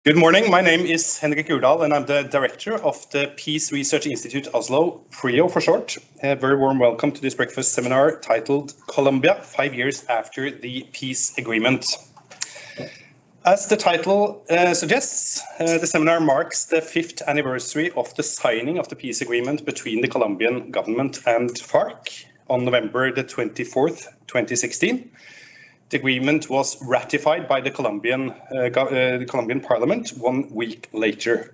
Good morning. My name is Henrik Urdal, and I'm the director of the Peace Research Institute Oslo, PRIO for short. A very warm welcome to this breakfast seminar titled Colombia, 5 years after the peace agreement. As the title suggests, the seminar marks the 5th anniversary of the signing of the peace agreement between the Colombian government and FARC on November the 24th, 2016. The agreement was ratified by the Colombian parliament 1 week later.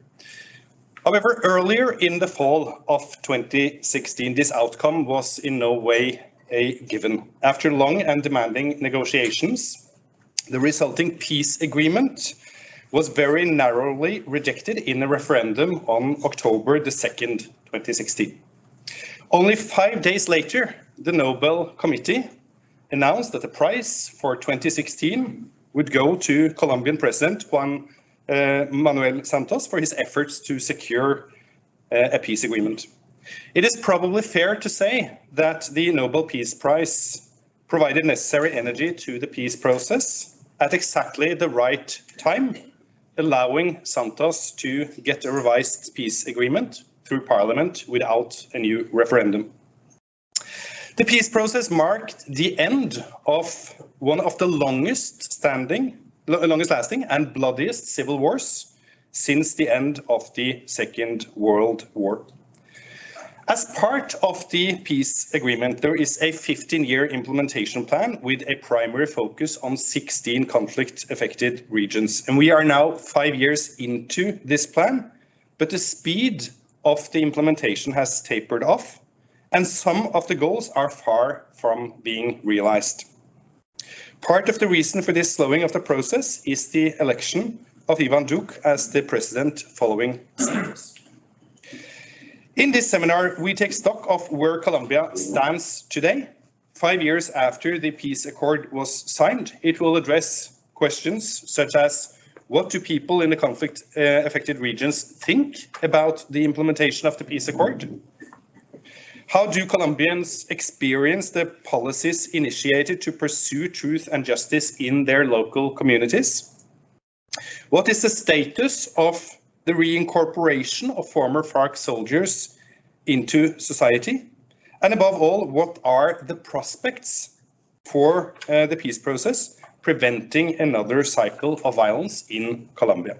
However, earlier in the fall of 2016, this outcome was in no way a given. After long and demanding negotiations, the resulting peace agreement was very narrowly rejected in a referendum on October the 2nd, 2016. Only 5 days later, the Nobel Committee announced that the prize for 2016 would go to Colombian President Juan Manuel Santos for his efforts to secure a peace agreement. It is probably fair to say that the Nobel Peace Prize provided necessary energy to the peace process at exactly the right time, allowing Santos to get a revised peace agreement through Parliament without a new referendum. The peace process marked the end of one of the longest lasting and bloodiest civil wars since the end of the Second World War. As part of the peace agreement, there is a 15-year implementation plan with a primary focus on 16 conflict-affected regions. And we are now 5 years into this plan, but the speed of the implementation has tapered off, and some of the goals are far from being realized. Part of the reason for this slowing of the process is the election of Ivan Duque as the president following Suarez. In this seminar, we take stock of where Colombia stands today, 5 years after the peace accord was signed. It will address questions such as, what do people in the conflict-affected regions think about the implementation of the peace accord? How do Colombians experience the policies initiated to pursue truth and justice in their local communities? What is the status of the reincorporation of former FARC soldiers into society? And above all, what are the prospects for the peace process preventing another cycle of violence in Colombia?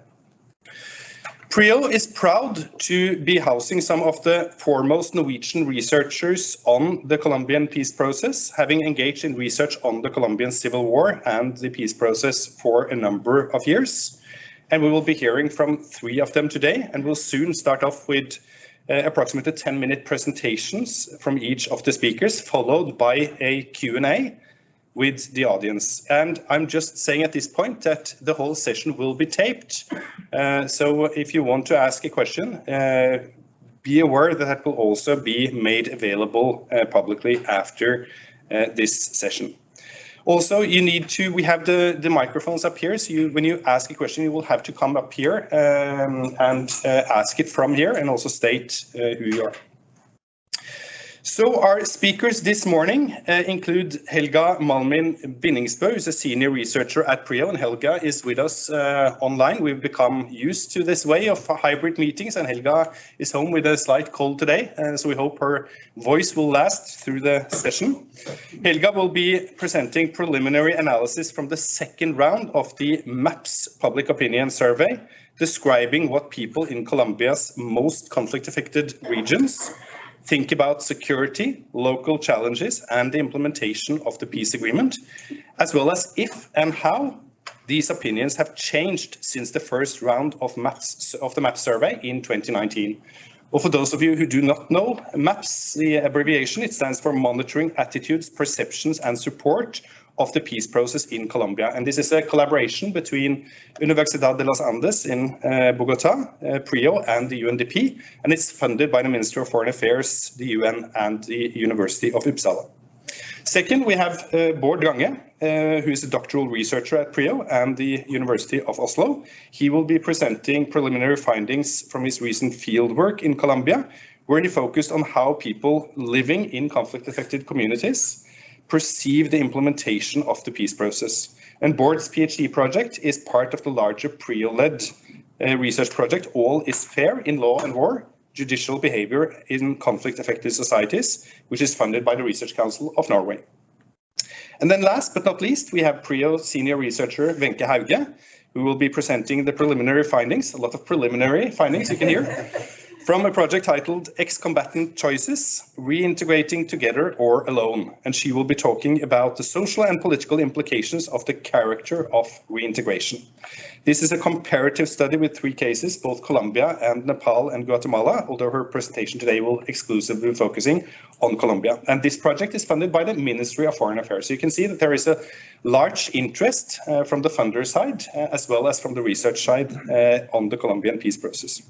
PRIO is proud to be housing some of the foremost Norwegian researchers on the Colombian peace process, having engaged in research on the Colombian Civil War and the peace process for a number of years. And we will be hearing from 3 of them today, and we'll soon start off with approximately 10-minute presentations from each of the speakers, followed by a Q&A with the audience. And I'm just saying at this point that the whole session will be taped. So if you want to ask a question, be aware that that will also be made available publicly after this session. Also, we have the microphones up here, so when you ask a question, you will have to come up here and ask it from here, and also state who you are. So our speakers this morning include Helga Malmin Binningsbø, who's a senior researcher at PRIO, and Helga is with us online. We've become used to this way of hybrid meetings, and Helga is home with a slight cold today, so we hope her voice will last through the session. Helga will be presenting preliminary analysis from the second round of the MAPS public opinion survey, describing what people in Colombia's most conflict-affected regions think about security, local challenges, and the implementation of the peace agreement, as well as if and how these opinions have changed since the first round of the MAPS survey in 2019. Well, for those of you who do not know MAPS, the abbreviation, it stands for Monitoring Attitudes, Perceptions, and Support of the Peace Process in Colombia. And this is a collaboration between Universidad de los Andes in Bogota, PRIO, and the UNDP, and it's funded by the Ministry of Foreign Affairs, the UN, and the University of Uppsala. Second, we have Bård Gange, who is a doctoral researcher at PRIO and the University of Oslo. He will be presenting preliminary findings from his recent fieldwork in Colombia, where he focused on how people living in conflict-affected communities perceive the implementation of the peace process. And Board's PhD project is part of the larger PRIO-led research project, All is Fair in Law and War, Judicial Behavior in Conflict-Affected Societies, which is funded by the Research Council of Norway. And then last but not least, we have PRIO senior researcher Wenche Hauge, who will be presenting the preliminary findings, a lot of preliminary findings you can hear, from a project titled Ex-Combatant Choices, Reintegrating Together or Alone. And she will be talking about the social and political implications of the character of reintegration. This is a comparative study with 3 cases, both Colombia and Nepal and Guatemala, although her presentation today will exclusively be focusing on Colombia. And this project is funded by the Ministry of Foreign Affairs. So you can see that there is a large interest from the funder side, as well as from the research side on the Colombian peace process.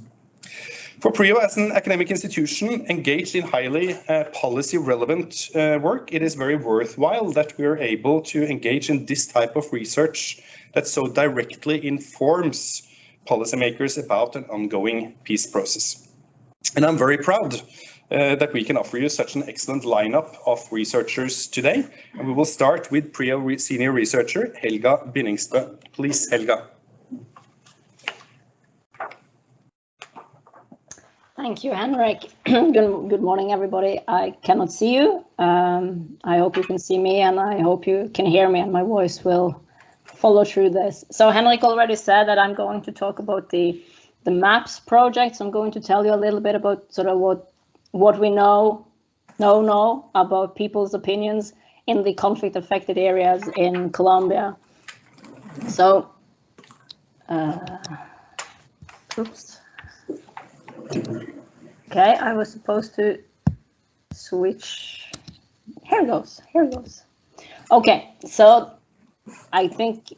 For PRIO as an academic institution engaged in highly policy-relevant work, it is very worthwhile that we are able to engage in this type of research that so directly informs policymakers about an ongoing peace process. And I'm very proud that we can offer you such an excellent lineup of researchers today. And we will start with PRIO senior researcher Helga Binningsbø. Please, Helga. Thank you, Henrik. Good morning, everybody. I cannot see you. I hope you can see me, and I hope you can hear me, and my voice will follow through this. So Henrik already said that I'm going to talk about the MAPS project. So I'm going to tell you a little bit about sort of what we know about people's opinions in the conflict-affected areas in Colombia. So, oops. Okay, I was supposed to switch. Here goes. Okay, so I think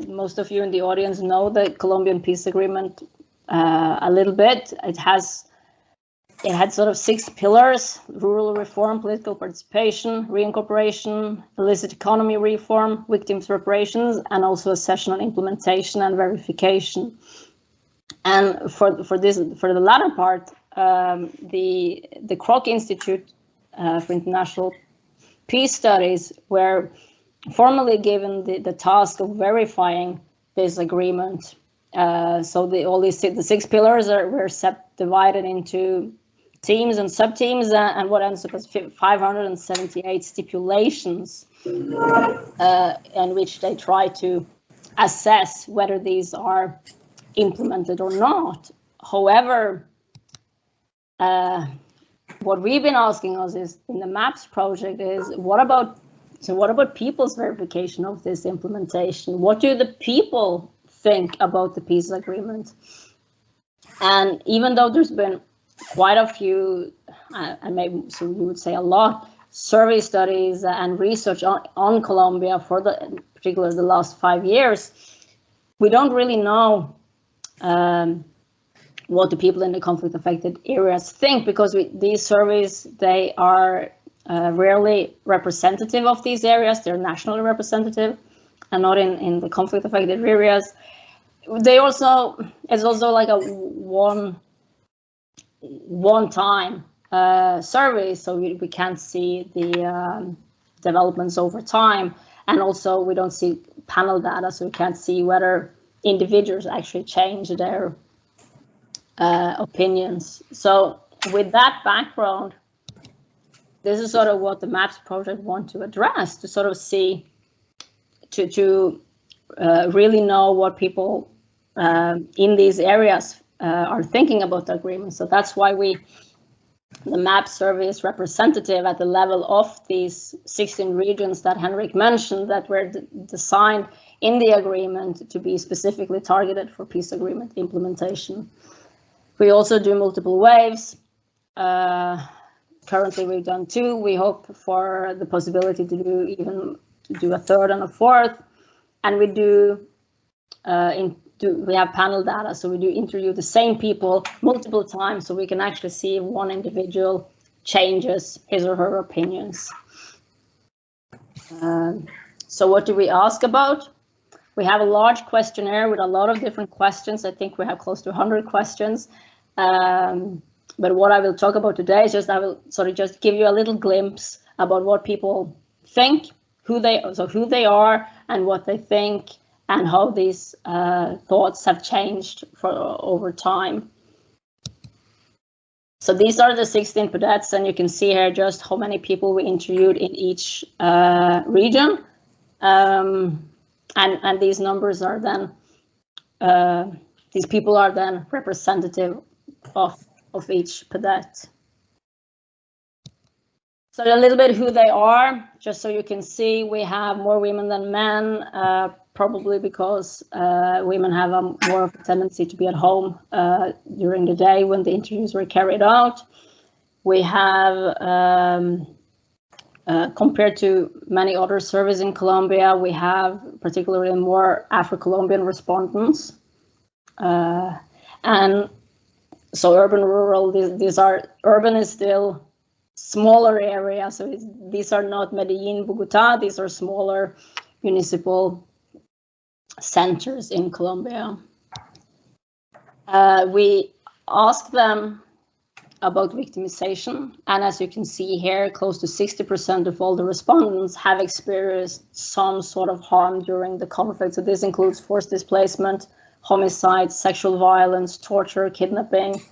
most of you in the audience know the Colombian peace agreement a little bit. It had sort of 6 pillars: rural reform, political participation, reincorporation, illicit economy reform, victims reparations, and also accession implementation and verification. And for the latter part, the Kroc Institute for International Peace Studies were formally given the task of verifying this agreement. So the 6 pillars were divided into teams and sub-teams, and what ends up as 578 stipulations in which they try to assess whether these are implemented or not. However, what we've been asking us is in the MAPS project is what about people's verification of this implementation? What do the people think about the peace agreement? And even though there's been quite a few, and maybe so you would say a lot, survey studies and research on Colombia for particularly the last 5 years, we don't really know what the people in the conflict-affected areas think, because these surveys, they are rarely representative of these areas. They're nationally representative and not in the conflict-affected areas. It's also like a one-time survey, so we can't see the developments over time, and also we don't see panel data, so we can't see whether individuals actually change their opinions. So with that background, this is sort of what the MAPS project want to address, to sort of see, to really know what people in these areas are thinking about the agreement. So that's why the MAPS survey is representative at the level of these 16 regions that Henrik mentioned that were designed in the agreement to be specifically targeted for peace agreement implementation. We also do multiple waves. Currently we've done 2. We hope for the possibility to do a 3rd and a 4th. And we we have panel data, so we do interview the same people multiple times, so we can actually see if one individual changes his or her opinions. So what do we ask about? We have a large questionnaire with a lot of different questions. I think we have close to 100 questions. But what I will talk about today is I will sort of just give you a little glimpse about what people think, who they are, and what they think, and how these thoughts have changed over time. So these are the 16 cadets, and you can see here just how many people we interviewed in each region. And these numbers are then, these people are then representative of each cadet. So a little bit who they are, just so you can see, we have more women than men, probably because women have more of a tendency to be at home during the day when the interviews were carried out. We have, compared to many other services in Colombia, we have particularly more Afro-Colombian respondents. And so urban, rural, these are, urban is still smaller areas, so these are not Medellin, Bogota, these are smaller municipal centers in Colombia. We asked them about victimization, and as you can see here, close to 60% of all the respondents have experienced some sort of harm during the conflict. So this includes forced displacement, homicide, sexual violence, torture, kidnapping,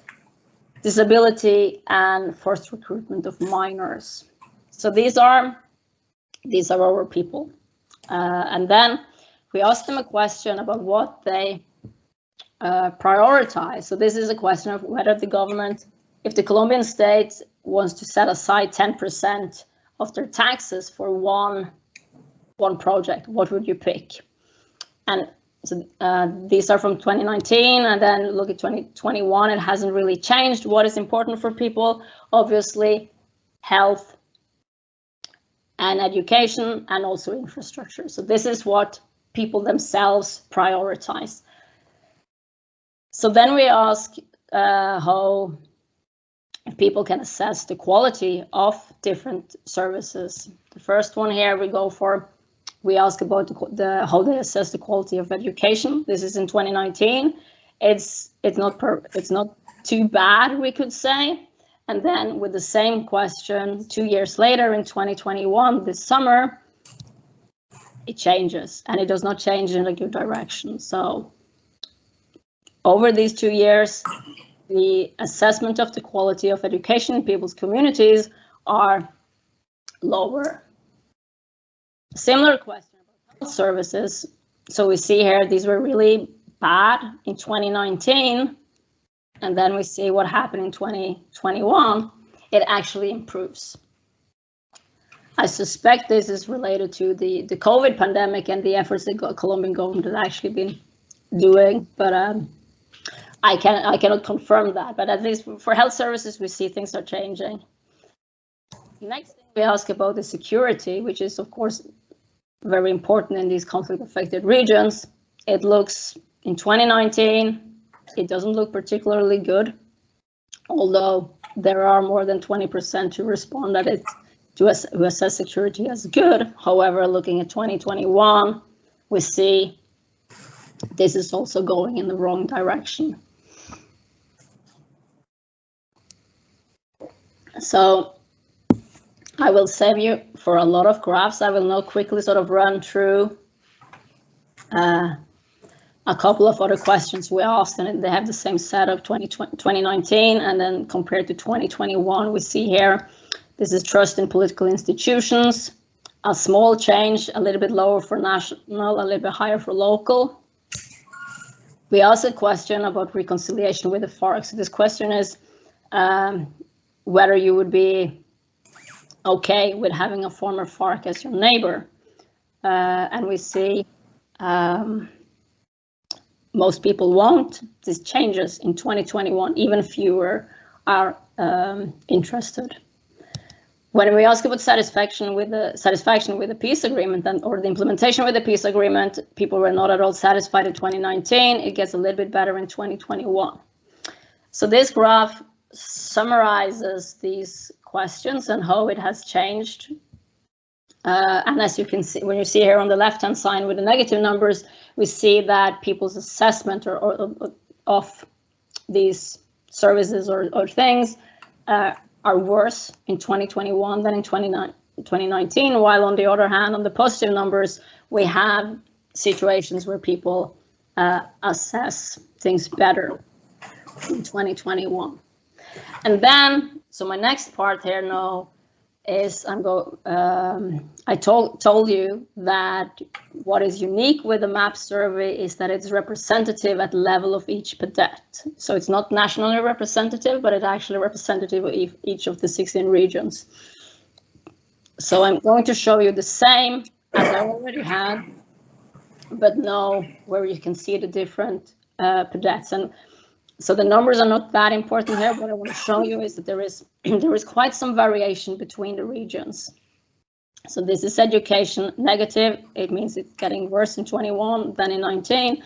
disability, and forced recruitment of minors. So these are our people. And then we asked them a question about what they prioritize. So this is a question of whether the government, if the Colombian state wants to set aside 10% of their taxes for one project, what would you pick? And so these are from 2019, and then look at 2021, it hasn't really changed. What is important for people? Obviously, health and education, and also infrastructure. So this is what people themselves prioritize. So then we ask how people can assess the quality of different services. The first one here we ask about how they assess the quality of education. This is in 2019. It's not too bad, we could say. And then with the same question 2 years later in 2021, this summer, it changes, and it does not change in a good direction. So over these 2 years, the assessment of the quality of education in people's communities are lower. Similar question about health services. So we see here, these were really bad in 2019. And then we see what happened in 2021. It actually improves. I suspect this is related to the COVID pandemic and the efforts the Colombian government has actually been doing. But I cannot confirm that. But at least for health services, we see things are changing. Next thing we ask about the security, which is, of course, very important in these conflict-affected regions. It looks, in 2019, it doesn't look particularly good, although there are more than 20% who respond that who assess security as good. However, looking at 2021, we see this is also going in the wrong direction. So I will save you for a lot of graphs. I will now quickly sort of run through a couple of other questions we asked, and they have the same setup, 2019, and then compared to 2021, we see here, this is trust in political institutions, a small change, a little bit lower for national, a little bit higher for local. We asked a question about reconciliation with the FARC. So this question is whether you would be okay with having a former FARC as your neighbor. And we see most people won't. This changes in 2021, even fewer are interested. When we ask about satisfaction with the peace agreement or the implementation with the peace agreement, people were not at all satisfied in 2019. It gets a little bit better in 2021. So this graph summarizes these questions and how it has changed. And as you can see, when you see here on the left-hand side with the negative numbers, we see that people's assessment of these services or things are worse in 2021 than in 2019, while on the other hand, on the positive numbers, we have situations where people assess things better in 2021. And then, so my next part here now is I told you that what is unique with the MAP survey is that it's representative at the level of each cadet. So it's not nationally representative, but it's actually representative of each of the 16 regions. So I'm going to show you the same as I already had, but now where you can see the different cadets. And so the numbers are not that important here. What I want to show you is that there is quite some variation between the regions. So this is education negative. It means it's getting worse in 21 than in 19.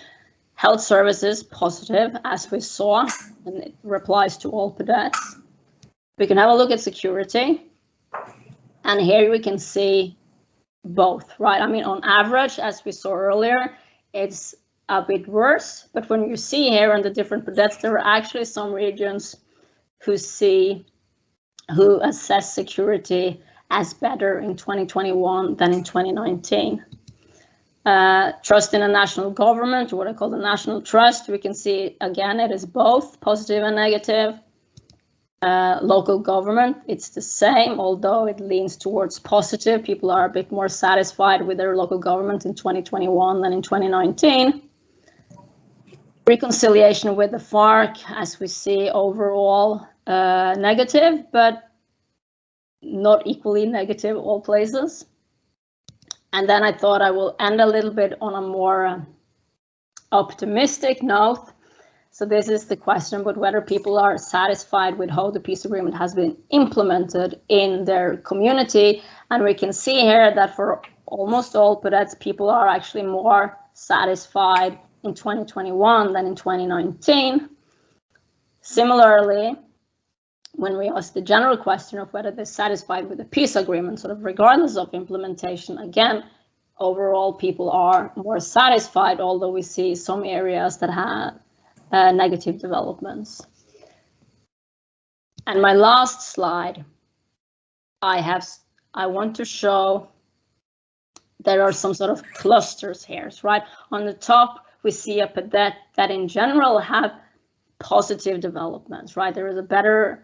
Health services positive, as we saw, and it applies to all cadets. We can have a look at security. And here we can see both, right? I mean, on average, as we saw earlier, it's a bit worse, but when you see here on the different cadets, there are actually some regions who assess security as better in 2021 than in 2019. Trust in a national government, what I call the national trust, we can see again it is both positive and negative. Local government, it's the same, although it leans towards positive. People are a bit more satisfied with their local government in 2021 than in 2019. Reconciliation with the FARC, as we see overall negative, but not equally negative all places. And then I thought I will end a little bit on a more optimistic note. So this is the question about whether people are satisfied with how the peace agreement has been implemented in their community. And we can see here that for almost all cadets, people are actually more satisfied in 2021 than in 2019. Similarly, when we ask the general question of whether they're satisfied with the peace agreement, sort of regardless of implementation, again, overall people are more satisfied, although we see some areas that have negative developments. And my last slide, I want to show there are some sort of clusters here, right? On the top, we see a cadet that in general have positive developments, right? There is a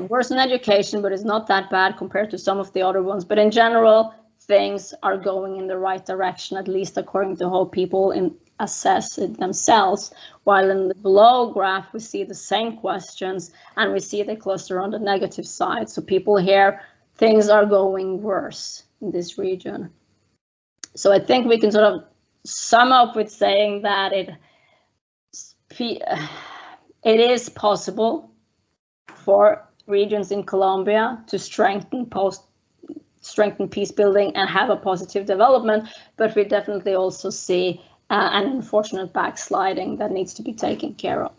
worse in education, but it's not that bad compared to some of the other ones. But in general, things are going in the right direction, at least according to how people assess it themselves. While in the below graph, we see the same questions and we see the cluster on the negative side. So people here, things are going worse in this region. So I think we can sort of sum up with saying that it is possible for regions in Colombia to strengthen peace building and have a positive development, but we definitely also see an unfortunate backsliding that needs to be taken care of.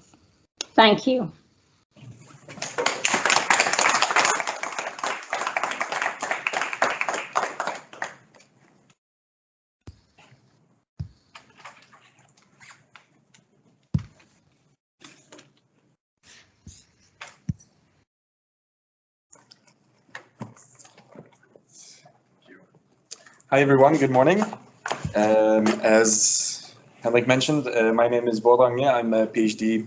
Thank you. Hi everyone, good morning. As Henrik mentioned, my name is Bård Range. I'm a PhD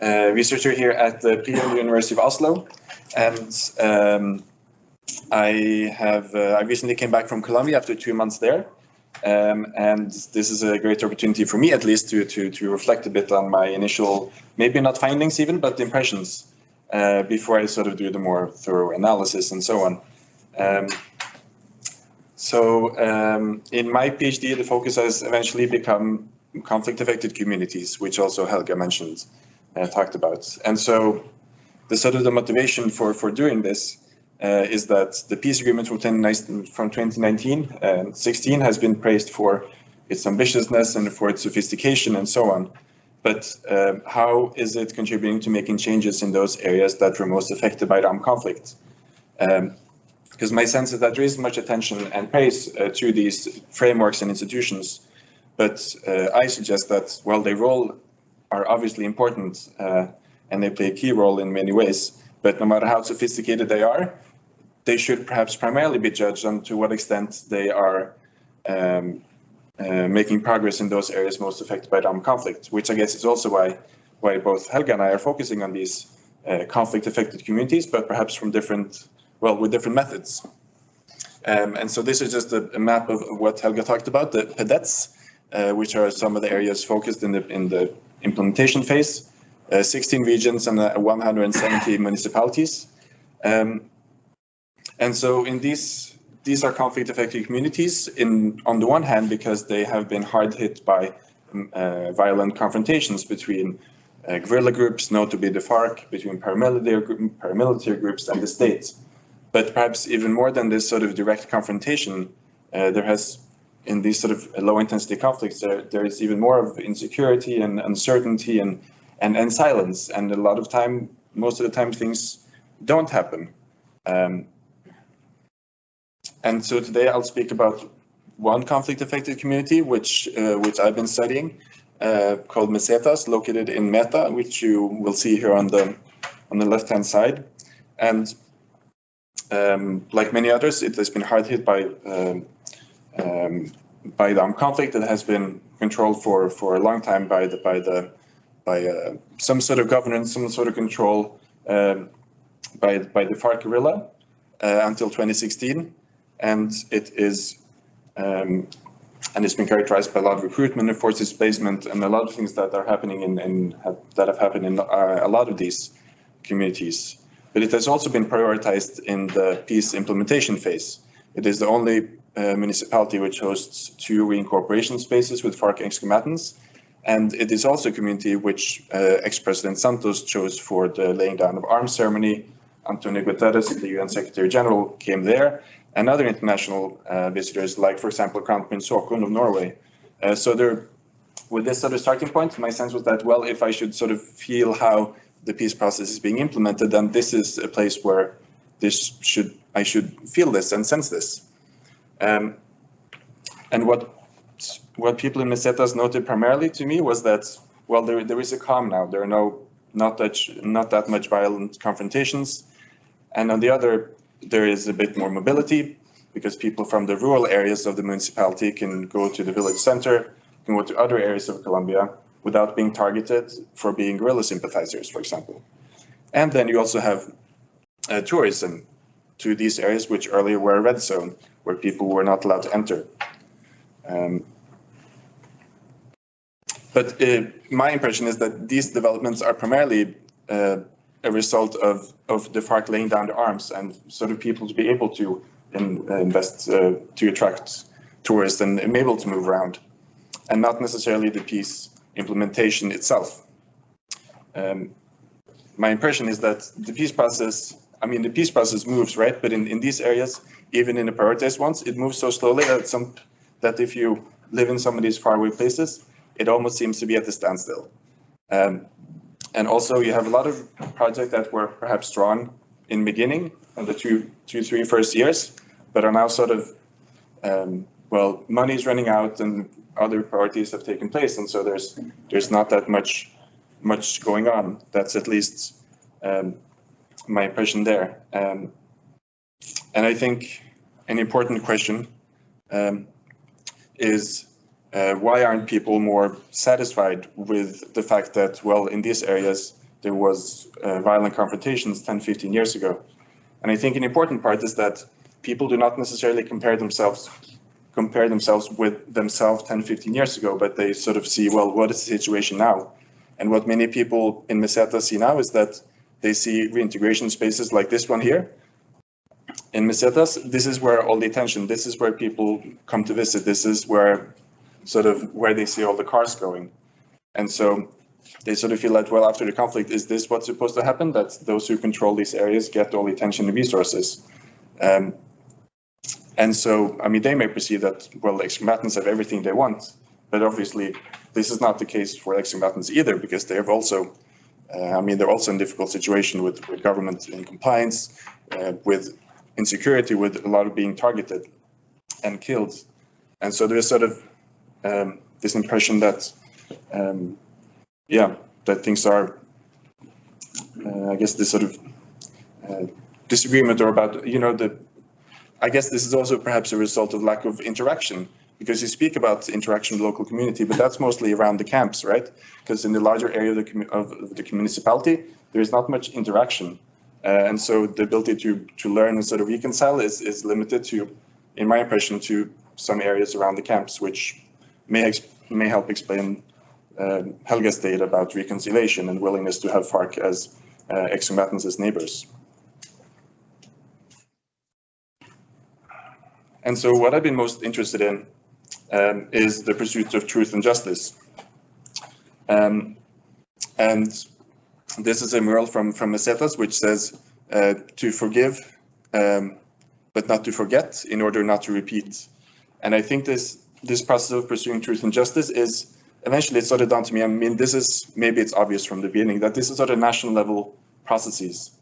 researcher here at the University of Oslo, and I recently came back from Colombia after 2 months there, and this is a great opportunity for me, at least, to reflect a bit on my initial, maybe not findings even, but impressions before I sort of do the more thorough analysis and so on. In my PhD, the focus has eventually become conflict-affected communities, which also Helga mentioned, talked about. And so the motivation for doing this is that the peace agreement from 2019 and 16 has been praised for its ambitiousness and for its sophistication and so on. But how is it contributing to making changes in those areas that were most affected by the armed conflict? Because my sense is that there is much attention and praise to these frameworks and institutions, but I suggest that while their role are obviously important and they play a key role in many ways, but no matter how sophisticated they are, they should perhaps primarily be judged on to what extent they are making progress in those areas most affected by the armed conflict, which I guess is also why both Helga and I are focusing on these conflict-affected communities, but perhaps from different, well, with different methods. And so this is just a map of what Helga talked about, the PEDETs, which are some of the areas focused in the implementation phase, 16 regions and 170 municipalities. And so in these are conflict-affected communities on the one hand because they have been hard hit by violent confrontations between guerrilla groups, notably the FARC, between paramilitary groups and the state. But perhaps even more than this sort of direct confrontation, there has, in these sort of low-intensity conflicts, there is even more of insecurity and uncertainty and silence. And a lot of time, most of the time, things don't happen. And so today I'll speak about one conflict-affected community, which I've been studying, called Mesetas, located in Meta, which you will see here on the left-hand side. And like many others, it has been hard hit by the armed conflict that has been controlled for a long time by some sort of governance, some sort of control by the FARC guerrilla until 2016, and it's been characterized by a lot of recruitment and forced displacement and a lot of things that are happening that have happened in a lot of these communities. But it has also been prioritized in the peace implementation phase. It is the only municipality which hosts 2 reincorporation spaces with FARC ex-combatants. And it is also a community which ex-President Santos chose for the laying down of arms ceremony. Antonio Guterres, the UN Secretary General, came there, and other international visitors, like, for example, Crown Prince Haakon of Norway. So there, with this sort of starting point, my sense was that, well, if I should sort of feel how the peace process is being implemented, then this is a place where I should feel this and sense this. And what people in Mesetas noted primarily to me was that, well, there is a calm now. There are not that much violent confrontations, and on the other, there is a bit more mobility because people from the rural areas of the municipality can go to the village center, can go to other areas of Colombia without being targeted for being guerrilla sympathizers, for example. And then you also have tourism to these areas which earlier were a red zone, where people were not allowed to enter. But my impression is that these developments are primarily a result of the FARC laying down the arms and sort of people to be able to invest, to attract tourists and be able to move around, and not necessarily the peace implementation itself. My impression is that the peace process moves, right? But in these areas, even in the prioritized ones, it moves so slowly that if you live in some of these faraway places, it almost seems to be at a standstill. And also you have a lot of projects that were perhaps drawn in the beginning of the 3 first years, but are now sort of, well, money is running out and other priorities have taken place. And so there's not that much going on. That's at least my impression there. And I think an important question is why aren't people more satisfied with the fact that, well, in these areas, there was violent confrontations 10, 15 years ago. And I think an important part is that people do not necessarily compare themselves with themselves 10, 15 years ago, but they sort of see, well, what is the situation now? And what many people in Mesetas see now is that they see reintegration spaces like this one here. In Mesetas, this is where all the attention, this is where people come to visit, this is where they see all the cars going. And so they sort of feel like, well, after the conflict, is this what's supposed to happen? That those who control these areas get all the attention and resources. And so, I mean, they may perceive that, well, ex-combatants have everything they want, but obviously this is not the case for ex-combatants either, because they have also, they're also in a difficult situation with government in compliance, with insecurity, with a lot of being targeted and killed. And so there's sort of this impression that, that things are, I guess, this sort of disagreement or about, I guess this is also perhaps a result of lack of interaction because you speak about interaction with local community, but that's mostly around the camps, right? Because in the larger area of the municipality, there is not much interaction. And so the ability to learn and sort of reconcile is limited to, in my impression, to some areas around the camps, which may help explain Helga's data about reconciliation and willingness to have FARC as ex-combatants as neighbors. And so what I've been most interested in is the pursuit of truth and justice. And this is a mural from Mesetas, which says to forgive, but not to forget, in order not to repeat. And I think this process of pursuing truth and justice is eventually it's sort of down to me. I mean, this is, maybe it's obvious from the beginning that this is sort of national level processes.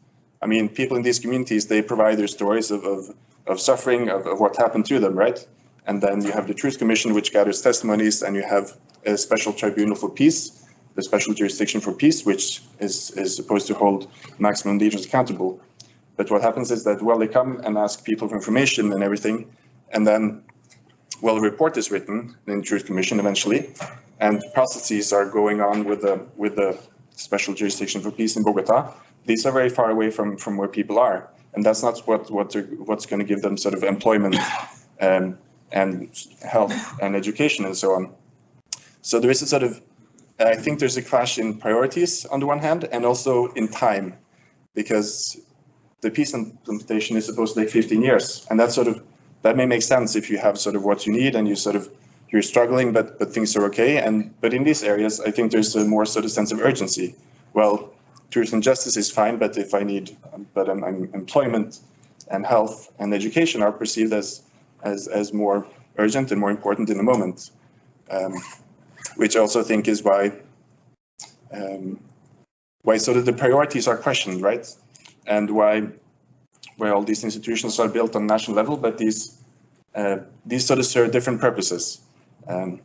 I mean, people in these communities, they provide their stories of suffering, of what happened to them, right? And then you have the Truth Commission, which gathers testimonies, and you have a special tribunal for peace, the special jurisdiction for peace, which is supposed to hold maximum leaders accountable. But what happens is that, well, they come and ask people for information and everything, and then, well, a report is written in the Truth Commission eventually, and processes are going on with the special jurisdiction for peace in Bogota. These are very far away from where people are, and that's not what's going to give them sort of employment and health and education and so on. So there is a sort of, I think there's a clash in priorities on the one hand, and also in time, because the peace implementation is supposed to take 15 years, and that may make sense if you have sort of what you need and you're struggling, but things are okay. But in these areas, I think there's a more sort of sense of urgency. Well, truth and justice is fine, but if I need, employment and health and education are perceived as more urgent and more important in the moment, which I also think is why sort of the priorities are questioned, right? And why all these institutions are built on national level, but these sort of serve different purposes. And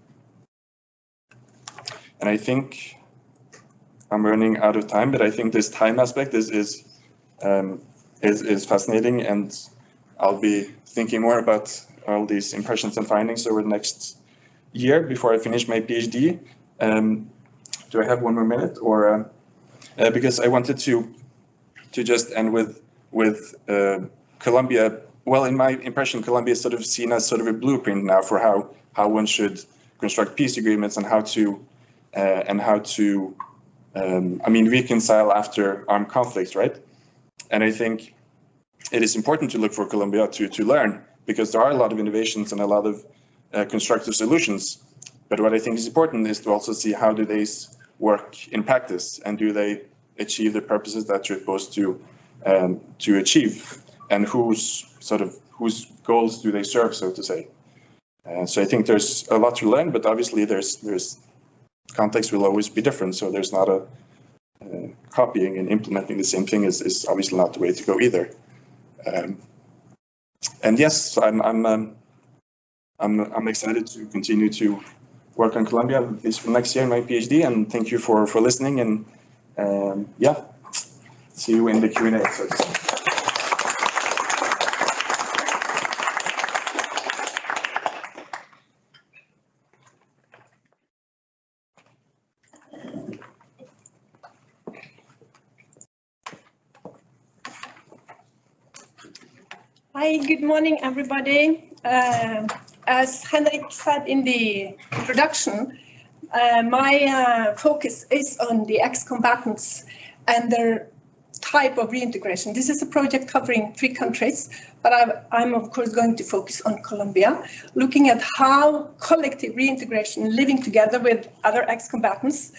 I think I'm running out of time, but I think this time aspect is fascinating, and I'll be thinking more about all these impressions and findings over the next year before I finish my PhD. Do I have one more minute, or because I wanted to just end with Colombia. Well, in my impression, Colombia is sort of seen as sort of a blueprint now for how one should construct peace agreements and how to reconcile after armed conflicts, right? And I think it is important to look for Colombia to learn, because there are a lot of innovations and a lot of constructive solutions. But what I think is important is to also see how do they work in practice, and do they achieve the purposes that you're supposed to achieve, and whose goals do they serve, so to say. So I think there's a lot to learn, but obviously there's context will always be different. So there's not a copying and implementing the same thing is obviously not the way to go either. And yes, I'm excited to continue to work on Colombia, at least for next year in my PhD. And thank you for listening. And yeah, see you in the Q&A. Hi, good morning, everybody. As Henrik said in the introduction, my focus is on the ex-combatants and their type of reintegration. This is a project covering 3 countries, but I'm of course going to focus on Colombia, looking at how collective reintegration, living together with other ex-combatants,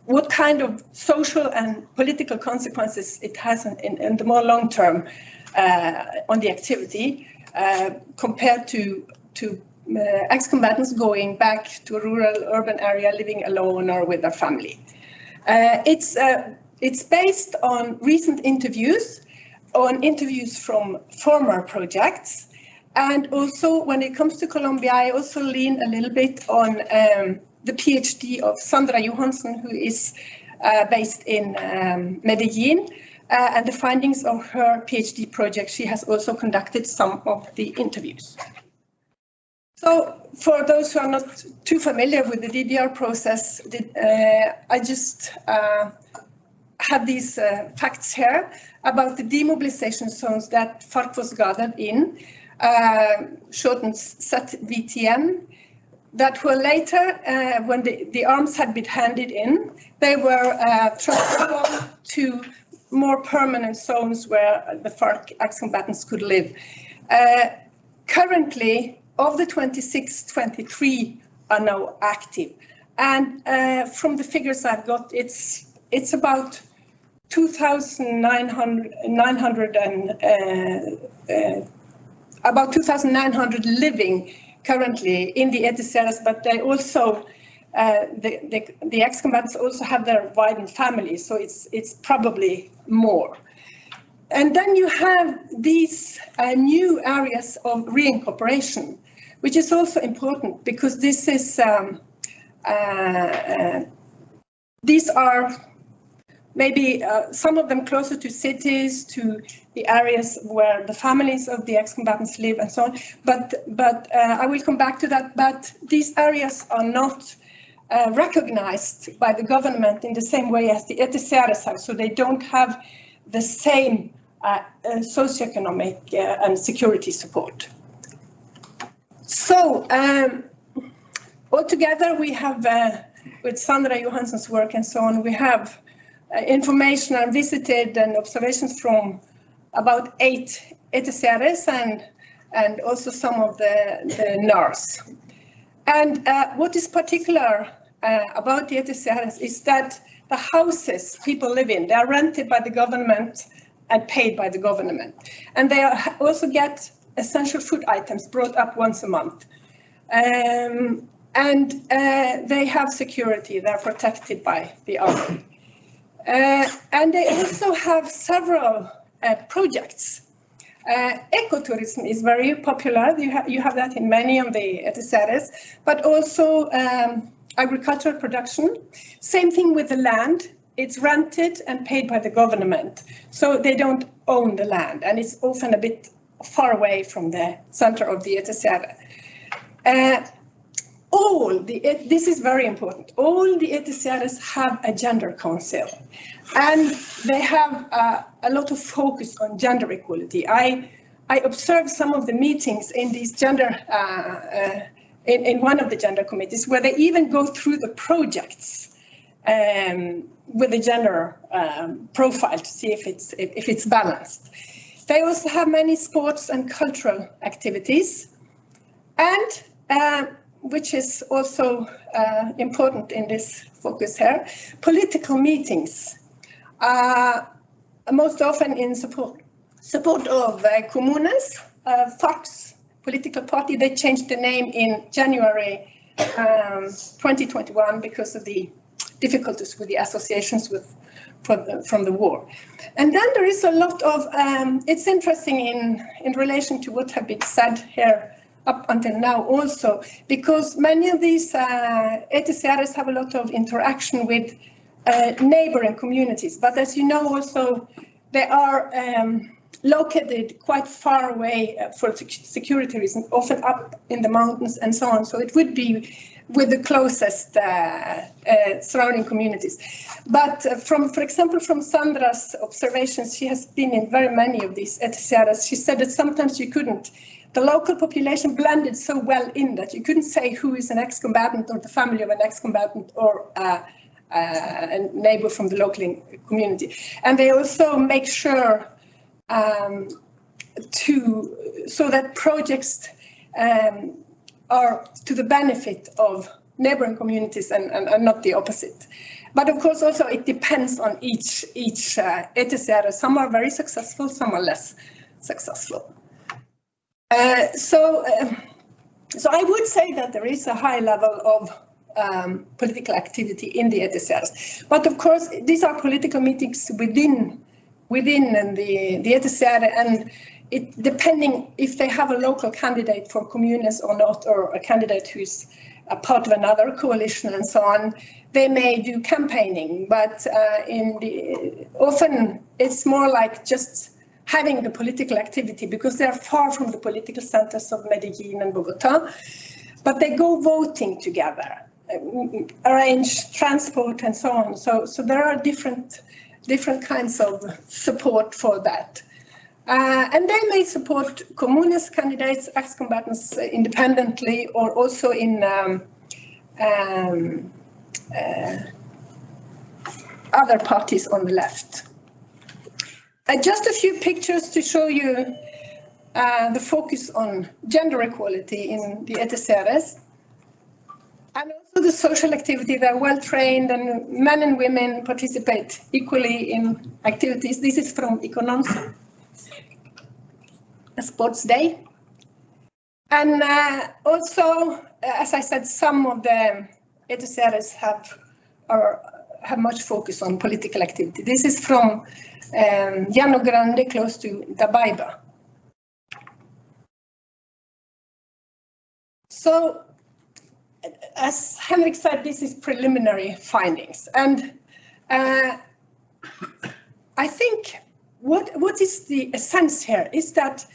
what kind of social and political consequences it has in the more long term on the activity, compared to ex-combatants going back to a rural urban area, living alone or with their family. It's based on recent interviews, from former projects, and also when it comes to Colombia, I also lean a little bit on the PhD of Sandra Johansson, who is based in Medellin, and the findings of her PhD project. She has also conducted some of the interviews. So for those who are not too familiar with the DDR process, I just have these facts here about the demobilization zones that FARC was gathered in, shortened ZVTN, that were later, when the arms had been handed in, they were transferred to more permanent zones where the FARC ex-combatants could live. Currently, of the 26, 23 are now active. And from the figures I've got, it's about 2,900 living currently in the ETCRs, but they also, the ex-combatants also have their widened families, so it's probably more. And then you have these new areas of reincorporation, which is also important because this is these are maybe some of them closer to cities, to the areas where the families of the ex-combatants live and so on. But I will come back to that. But these areas are not recognized by the government in the same way as the ETCRs have, so they don't have the same socioeconomic and security support. So altogether, we have, with Sandra Johansson's work and so on, we have information and visited and observations from about 8 ETCRs and also some of the NARs. And what is particular about the ETCRs is that the houses people live in, they are rented by the government and paid by the government. And they also get essential food items brought up once a month. And they have security, they're protected by the army. And they also have several projects. Ecotourism is very popular. You have that in many of the ETCRs, but also agricultural production. Same thing with the land. It's rented and paid by the government. So they don't own the land, and it's often a bit far away from the center of the ETCR. This is very important. All the ETCRs have a gender council, and they have a lot of focus on gender equality. I observed some of the meetings in these gender, in one of the gender committees, where they even go through the projects with the gender profile to see if it's balanced. They also have many sports and cultural activities, and which is also important in this focus here, political meetings, most often in support of Comunes, FARC's political party. They changed the name in January 2021 because of the difficulties with the associations from the war. And then there is a lot of, it's interesting in relation to what have been said here up until now also, because many of these ETCRs have a lot of interaction with neighboring communities. But as you know also, they are located quite far away for security reasons, often up in the mountains and so on. So it would be with the closest surrounding communities. But for example, from Sandra's observations, she has been in very many of these ETCRs. She said that sometimes you couldn't. The local population blended so well in that you couldn't say who is an ex-combatant or the family of an ex-combatant or a neighbor from the local community. And they also make sure so that projects are to the benefit of neighboring communities and not the opposite. But of course, also it depends on each ETCR. Some are very successful, some are less successful. So I would say that there is a high level of political activity in the ETCRs. But of course, these are political meetings within the ETCR, and it depending if they have a local candidate for Comunes or not, or a candidate who's a part of another coalition and so on, they may do campaigning, but often it's more like just having the political activity because they're far from the political centers of Medellin and Bogota, but they go voting together, arrange transport and so on. So there are different kinds of support for that. And they may support communist candidates, ex-combatants independently, or also in other parties on the left. Just a few pictures to show you the focus on gender equality in the ETCRS. And also the social activity, they're well trained and men and women participate equally in activities. This is from Economics, a sports day. And also, as I said, some of the ETCRS have much focus on political activity. This is from Llano Grande, close to Dabaiba. So, as Henrik said, this is preliminary findings. And I think what is the essence here is that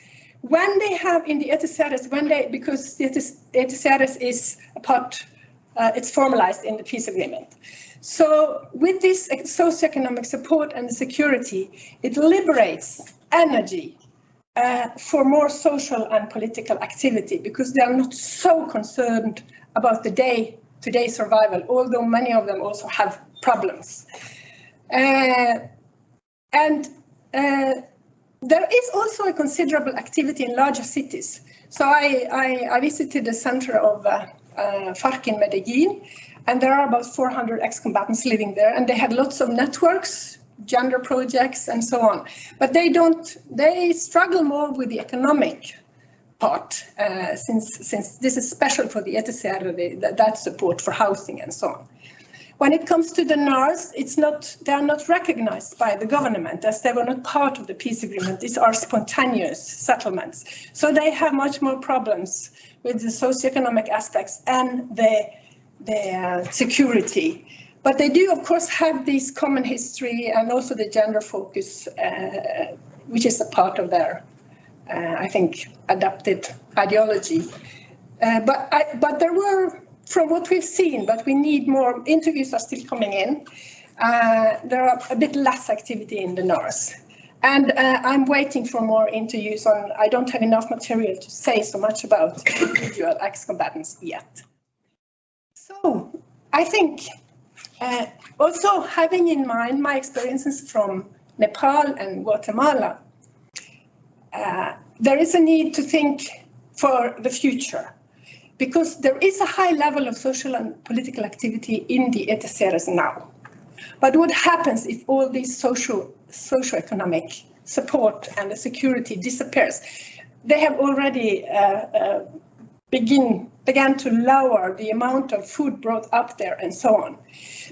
when they have in the ETCRS, because the ETCRS is a part, it's formalized in the peace agreement. So with this socioeconomic support and security, it liberates energy for more social and political activity because they are not so concerned about the day-to-day survival, although many of them also have problems. There is also a considerable activity in larger cities. So I visited the center of FARC in Medellin, and there are about 400 ex-combatants living there, and they had lots of networks, gender projects, and so on. But they struggle more with the economic part, since this is special for the ETCR, that support for housing and so on. When it comes to the NARS, they are not recognized by the government as they were not part of the peace agreement. These are spontaneous settlements. So they have much more problems with the socioeconomic aspects and the security. But they do, of course, have this common history and also the gender focus, which is a part of their, I think, adapted ideology. But there were, from what we've seen, but we need more, interviews are still coming in. There are a bit less activity in the NARS. And I'm waiting for more interviews on, I don't have enough material to say so much about individual ex-combatants yet. So I think also having in mind my experiences from Nepal and Guatemala, there is a need to think for the future, because there is a high level of social and political activity in the ETCRS now. But what happens if all these socio-economic support and the security disappears? They have already began to lower the amount of food brought up there and so on,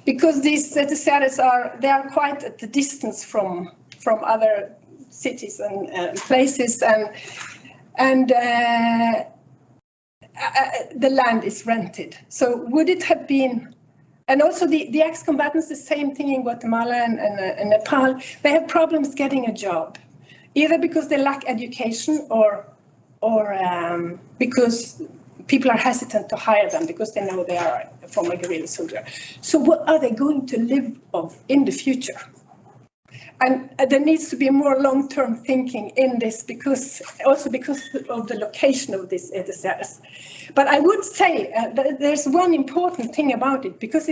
because these ETCRS are quite at the distance from other cities and places, and the land is rented. So would it have been, and also the ex-combatants, the same thing in Guatemala and Nepal, they have problems getting a job, either because they lack education or because people are hesitant to hire them because they know they are a former guerrilla soldier. So what are they going to live of in the future? And there needs to be more long-term thinking in this, because of the location of this ETCRS. But I would say that there's one important thing about it, because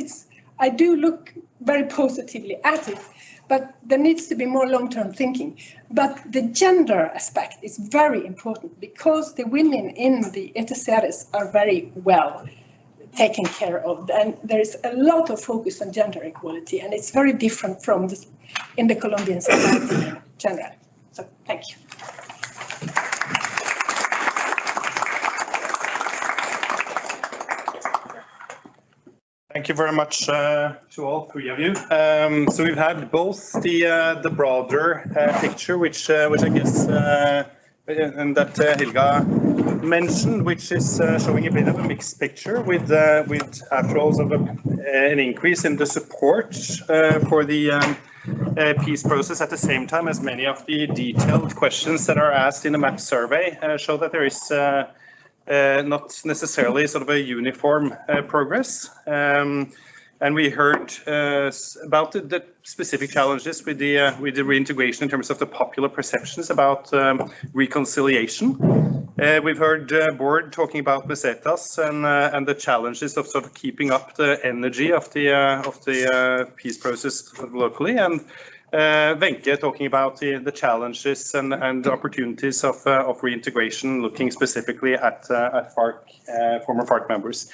I do look very positively at it, but there needs to be more long-term thinking. But the gender aspect is very important, because the women in the ETCRS are very well taken care of, and there is a lot of focus on gender equality, and it's very different from this in the Colombian society in general. So, thank you. Thank you very much to all three of you. So we've had both the broader picture, which I guess and that Helga mentioned, which is showing a bit of a mixed picture with after all sort of an increase in the support for the peace process at the same time as many of the detailed questions that are asked in the MAP survey show that there is not necessarily sort of a uniform progress. And we heard about the specific challenges with the reintegration in terms of the popular perceptions about reconciliation. We've heard Board talking about pesetas and the challenges of sort of keeping up the energy of the peace process locally, and Wenche talking about the challenges and opportunities of reintegration, looking specifically at former FARC members.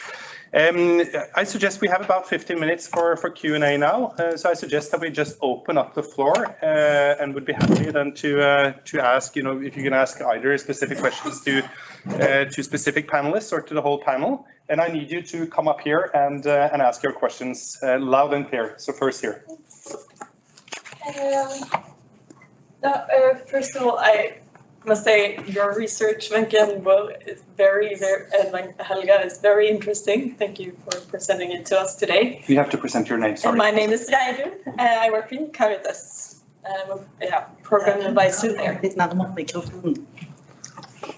I suggest we have about 15 minutes for Q&A now, so I suggest that we just open up the floor and would be happy then to ask, if you can ask either specific questions to specific panelists or to the whole panel. And I need you to come up here and ask your questions loud and clear. So first here. First of all, I must say your research, Wenche and Bo, is very, and Helga is very interesting. Thank you for presenting it to us today. You have to present your name, sorry. And my name is Reidun. I work in Caritas. Program advisor there.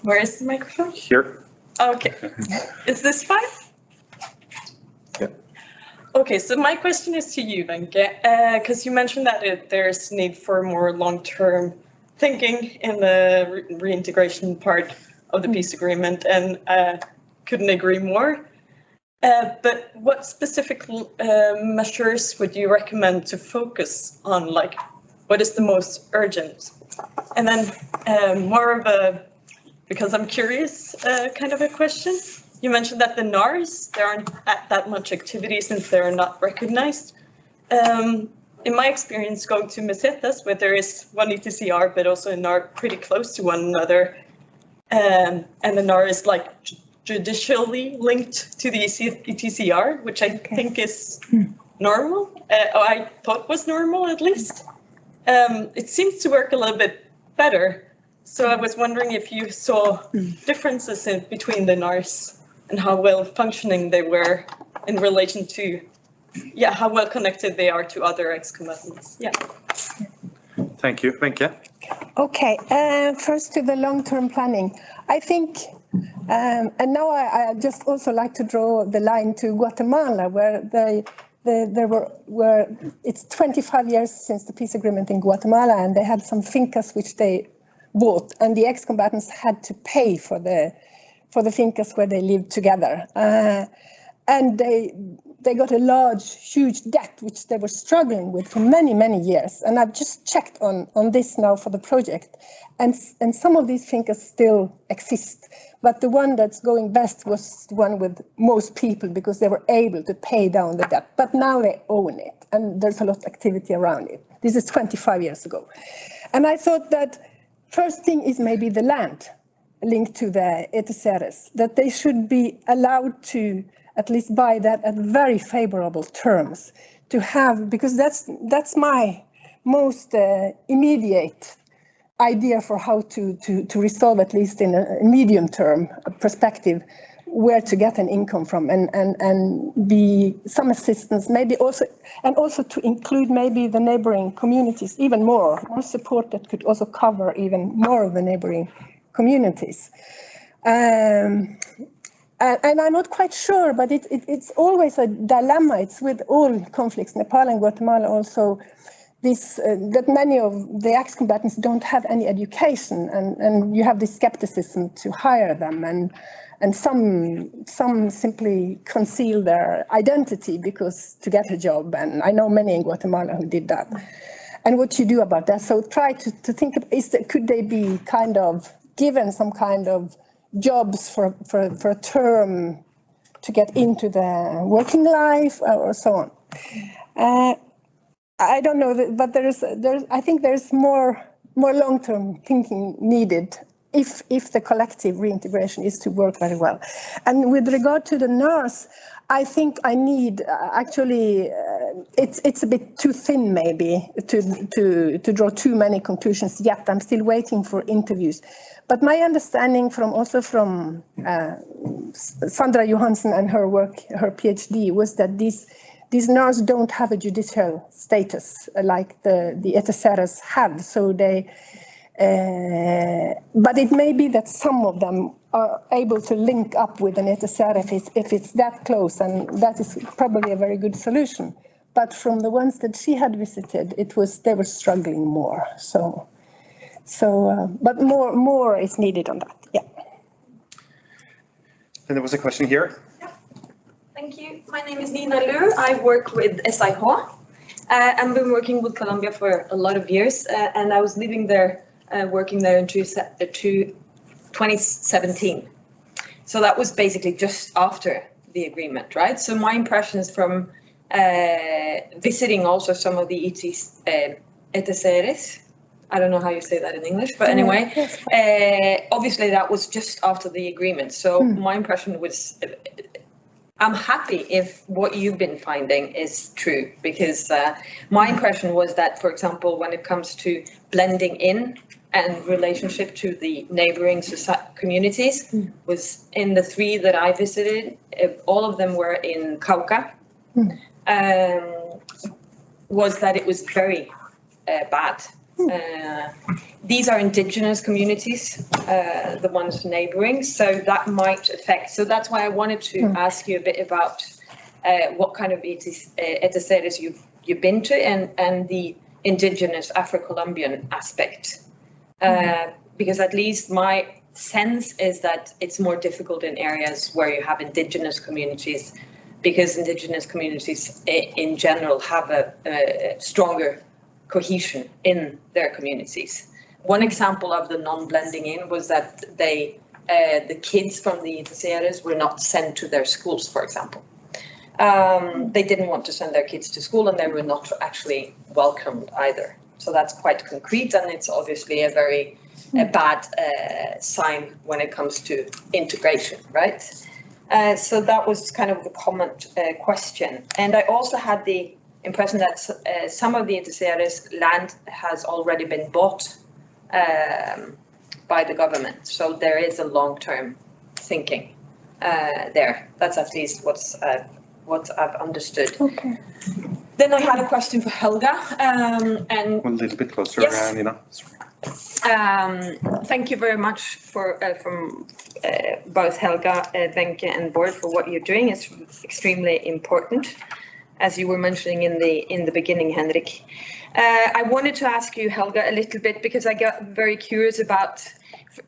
Where is the microphone? Here. Okay. Is this fine? Yeah. Okay, so my question is to you, Wenche, because you mentioned that there's need for more long-term thinking in the reintegration part of the peace agreement, and couldn't agree more. But what specific measures would you recommend to focus on? Like, what is the most urgent? And then more of a, because I'm curious, kind of a question. You mentioned that the NARs, there aren't that much activity since they're not recognized. In my experience going to mesetas, where there is one ETCR, but also a NAR pretty close to one another, and the NAR is like judicially linked to the ETCR, which I think is normal, or I thought was normal at least. It seems to work a little bit better. So I was wondering if you saw differences between the NARs and how well functioning they were in relation to how well connected they are to other ex-combatants. Yeah. Thank you. Wenche. Okay, first to the long-term planning. I think, and now I just also like to draw the line to Guatemala, where it's 25 years since the peace agreement in Guatemala, and they had some fincas which they bought, and the ex-combatants had to pay for the fincas where they lived together. And they got a huge debt, which they were struggling with for many, many years. And I've just checked on this now for the project. And some of these fincas still exist. But the one that's going best was the one with most people, because they were able to pay down the debt. But now they own it, and there's a lot of activity around it. This is 25 years ago. And I thought that first thing is maybe the land linked to the ETCRs, that they should be allowed to at least buy that at very favorable terms to have, because that's my most immediate idea for how to resolve, at least in a medium term perspective, where to get an income from and be some assistance, maybe also, and also to include maybe the neighboring communities even more support that could also cover even more of the neighboring communities. And I'm not quite sure, but it's always a dilemma. It's with all conflicts, Nepal and Guatemala also, this that many of the ex-combatants don't have any education, and you have this skepticism to hire them, and some simply conceal their identity because to get a job, and I know many in Guatemala who did that. And what you do about that? So try to think of, could they be kind of given some kind of jobs for a term to get into the working life or so on. I don't know, but I think there's more long-term thinking needed if the collective reintegration is to work very well. And with regard to the NARs, I think I need actually it's a bit too thin maybe to draw too many conclusions yet. I'm still waiting for interviews. But my understanding from Sandra Johansen and her work, her PhD, was that these NARs don't have a judicial status like the ETSRs have. So they, but it may be that some of them are able to link up with an ETSR if it's that close, and that is probably a very good solution. But from the ones that she had visited, they were struggling more. But more is needed on that. Yeah. And there was a question here. Thank you. My name is Nina Lu. I work with SIH. I've been working with Colombia for a lot of years, and I was living there, working there in 2017. So that was basically just after the agreement, right? So my impressions from visiting also some of the ETSRs, I don't know how you say that in English, but anyway, obviously that was just after the agreement. So my impression was, I'm happy if what you've been finding is true, because my impression was that, for example, when it comes to blending in and relationship to the neighboring communities, was in the 3 that I visited, all of them were in Cauca, was that it was very bad. These are indigenous communities, the ones neighboring, so that might affect. So that's why I wanted to ask you a bit about what kind of ETSRs you've been to, and the indigenous Afro-Colombian aspect. Because at least my sense is that it's more difficult in areas where you have indigenous communities, because indigenous communities in general have a stronger cohesion in their communities. One example of the non-blending in was that the kids from the ETSRs were not sent to their schools, for example. They didn't want to send their kids to school, and they were not actually welcomed either. So that's quite concrete, and it's obviously a very bad sign when it comes to integration, right? So that was kind of the comment question. And I also had the impression that some of the ETSRs land has already been bought by the government. So there is a long-term thinking there. That's at least what I've understood. Okay. Then I had a question for Helga. And A little bit closer, yes. Nina. Thank you very much from both Helga, Wenche, and board for what you're doing. It's extremely important, as you were mentioning in the beginning, Henrik. I wanted to ask you, Helga, a little bit, because I got very curious about,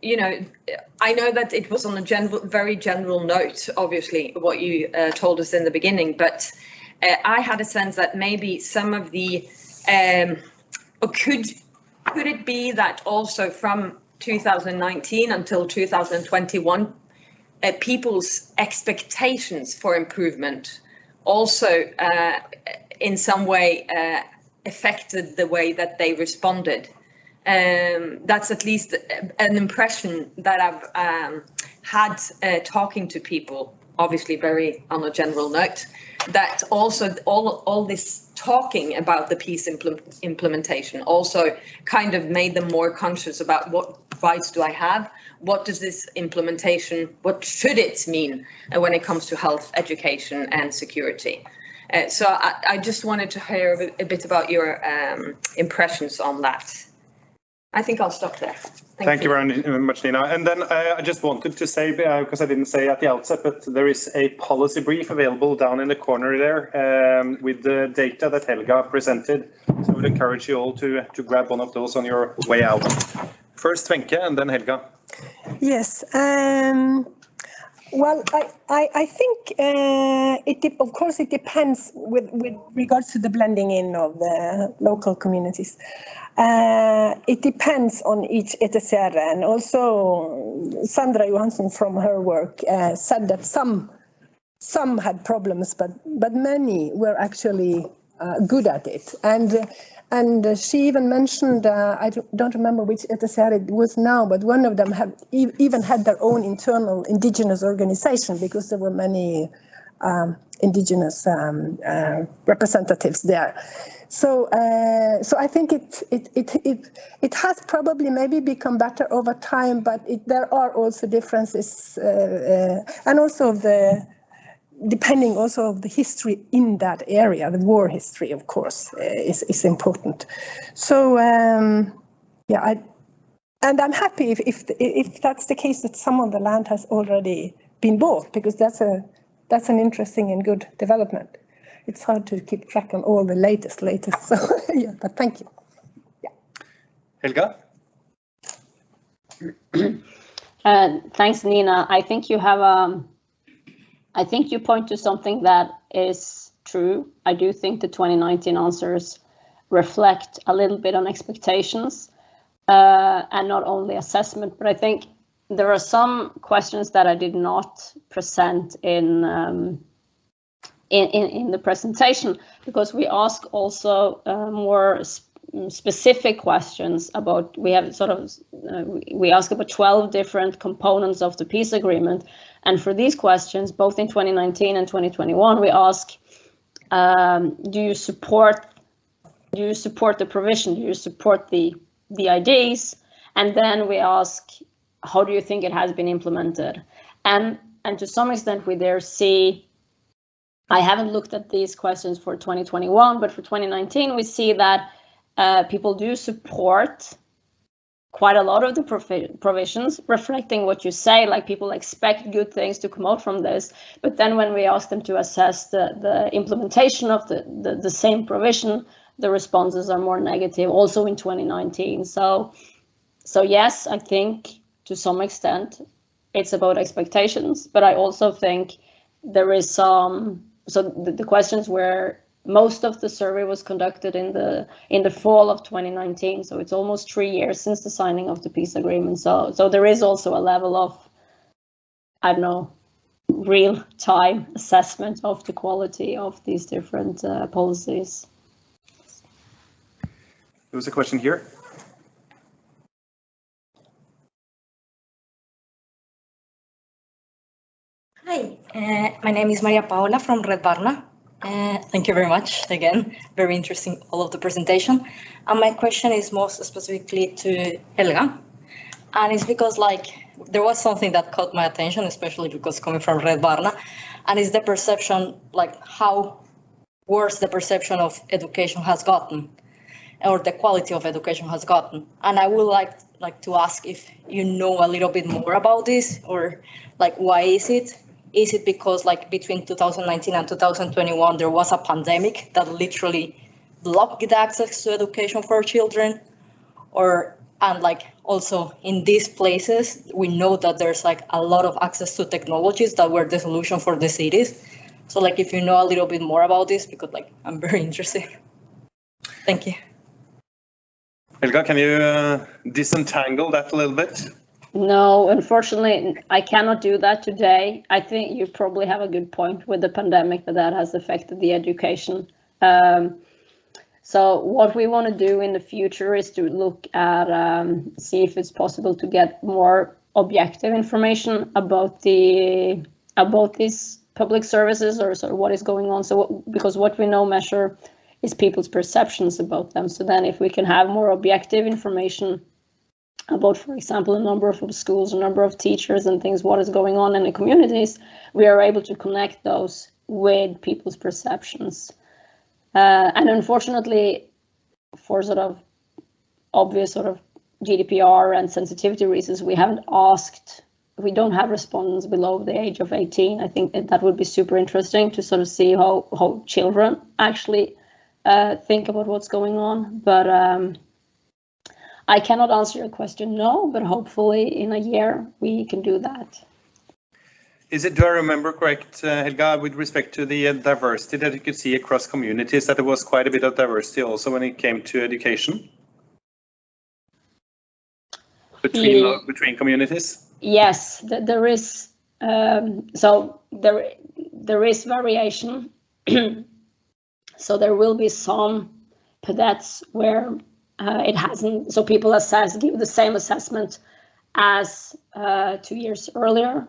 I know that it was on a very general note, obviously, what you told us in the beginning, but I had a sense that maybe some of the, could it be that also from 2019 until 2021, people's expectations for improvement also in some way affected the way that they responded? That's at least an impression that I've had talking to people, obviously very on a general note, that also all this talking about the peace implementation also kind of made them more conscious about what rights do I have, what does this implementation, what should it mean when it comes to health, education and security. So I just wanted to hear a bit about your impressions on that. I think I'll stop there. Thank you very much, Nina. And then I just wanted to say, because I didn't say at the outset, but there is a policy brief available down in the corner there with the data that Helga presented. So I would encourage you all to grab one of those on your way out. First Wenche and then Helga. Yes. Well, I think of course it depends with regards to the blending in of the local communities. It depends on each ETSR, and also Sandra Johansen from her work said that some had problems, but many were actually good at it. And she even mentioned, I don't remember which ETSR it was now, but one of them even had their own internal indigenous organization, because there were many indigenous representatives there. So I think it has probably maybe become better over time, but there are also differences, and also depending also of the history in that area, the war history, of course, is important. So yeah, and I'm happy if that's the case, that some of the land has already been bought, because that's an interesting and good development. It's hard to keep track on all the latest. So yeah, but thank you. Yeah. Helga? Thanks, Nina. I think you have I think you point to something that is true. I do think the 2019 answers reflect a little bit on expectations, and not only assessment, but I think there are some questions that I did not present in the presentation, because we ask also more specific questions about, we have sort of, we ask about 12 different components of the peace agreement. And for these questions, both in 2019 and 2021, we ask, do you support the provision? Do you support the ideas? And then we ask, how do you think it has been implemented? And to some extent, we there see, I haven't looked at these questions for 2021, but for 2019, we see that people do support quite a lot of the provisions, reflecting what you say, like people expect good things to come out from this. But then when we ask them to assess the implementation of the same provision, the responses are more negative, also in 2019. So yes, I think to some extent it's about expectations, but I also think there is some, so the questions where most of the survey was conducted in the fall of 2019, so it's almost 3 years since the signing of the peace agreement. So there is also a level of, I don't know, real-time assessment of the quality of these different policies. There was a question here. Hi, my name is Maria Paola from Red Barna. Thank you very much. Again, very interesting, all of the presentation. And my question is most specifically to Helga. And it's because there was something that caught my attention, especially because coming from Red Barna, and it's the perception, how worse the perception of education has gotten, or the quality of education has gotten. And I would like to ask if you know a little bit more about this, or why is it? Is it because between 2019 and 2021, there was a pandemic that literally blocked the access to education for children? And also in these places, we know that there's a lot of access to technologies that were the solution for the cities. So if you know a little bit more about this, because I'm very interested. Thank you. Helga, can you disentangle that a little bit? No, unfortunately, I cannot do that today. I think you probably have a good point with the pandemic that has affected the education. So what we want to do in the future is to look at, see if it's possible to get more objective information about these public services, or sort of what is going on. So because what we know measure is people's perceptions about them. So then if we can have more objective information about, for example, a number of schools, a number of teachers and things, what is going on in the communities, we are able to connect those with people's perceptions. And unfortunately, for sort of obvious sort of GDPR and sensitivity reasons, we haven't asked, we don't have respondents below the age of 18. I think that would be super interesting to sort of see how children actually think about what's going on. But I cannot answer your question, no, but hopefully in a year we can do that. Do I remember correct, Helga, with respect to the diversity that you could see across communities, that there was quite a bit of diversity also when it came to education? Between communities? Yes, there is. So there is variation. So there will be some cadets where it hasn't, so people give the same assessment as 2 years earlier.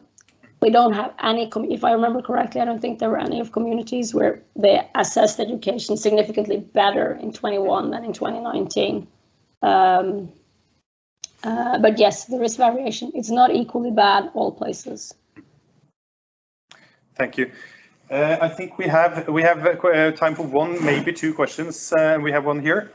we don't have any, if I remember correctly, I don't think there were any of communities where they assessed education significantly better in 21 than in 2019. But yes, there is variation. It's not equally bad all places. Thank you. I think we have time for one, maybe two questions. We have one here.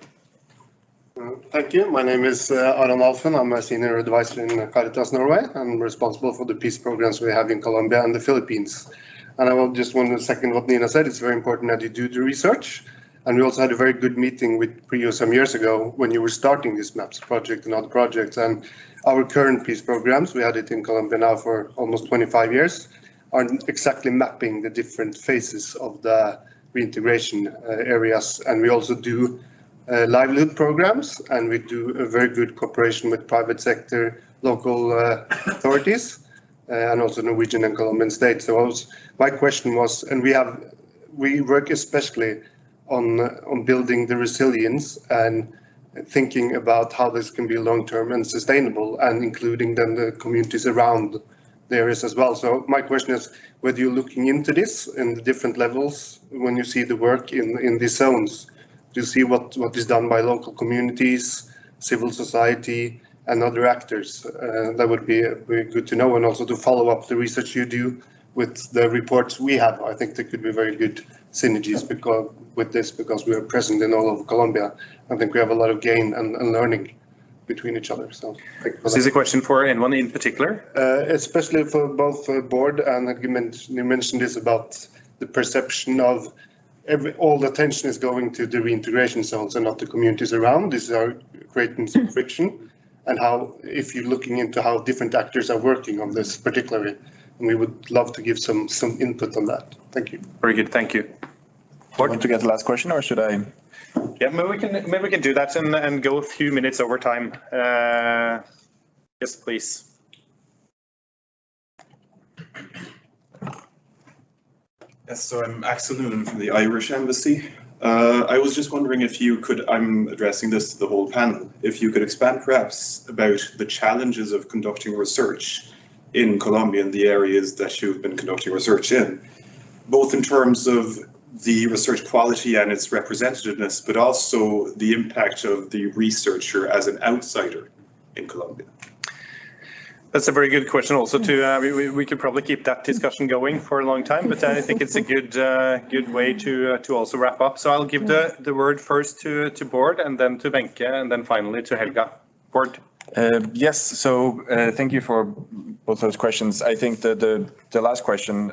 Thank you. My name is Aron Alfen. I'm a senior advisor in Caritas Norway. I'm responsible for the peace programs we have in Colombia and the Philippines. And I will just want to second what Nina said. It's very important that you do the research. And we also had a very good meeting with PRIO some years ago when you were starting this MAPS project and other projects. And our current peace programs, we had it in Colombia now for almost 25 years, are exactly mapping the different phases of the reintegration areas. And we also do livelihood programs, and we do a very good cooperation with private sector, local authorities, and also Norwegian and Colombian state. So my question was, and we work especially on building the resilience and thinking about how this can be long-term and sustainable, and including then the communities around the areas as well. So my question is whether you're looking into this in the different levels when you see the work in these zones. Do you see what is done by local communities, civil society, and other actors? That would be very good to know, and also to follow up the research you do with the reports we have. I think there could be very good synergies with this, because we are present in all of Colombia. I think we have a lot of gain and learning between each other. So this is a question for anyone in particular? Especially for both board and you mentioned this about the perception of all the attention is going to the reintegration zones and not the communities around. These are creating some friction, and how, if you're looking into how different actors are working on this particularly, and we would love to give some input on that. Thank you. Very good, thank you. Want to get the last question, or should I? Yeah, maybe we can do that and go a few minutes over time. Yes, please. Yes, so I'm Axel Noonan from the Irish Embassy. I was just wondering if you could, I'm addressing this to the whole panel, if you could expand perhaps about the challenges of conducting research in Colombia and the areas that you've been conducting research in, both in terms of the research quality and its representativeness, but also the impact of the researcher as an outsider in Colombia. That's a very good question also to, we could probably keep that discussion going for a long time, but I think it's a good way to also wrap up. So I'll give the word first to Bård, and then to Wenche, and then finally to Helga. Bård. Yes, so thank you for both those questions. I think that the last question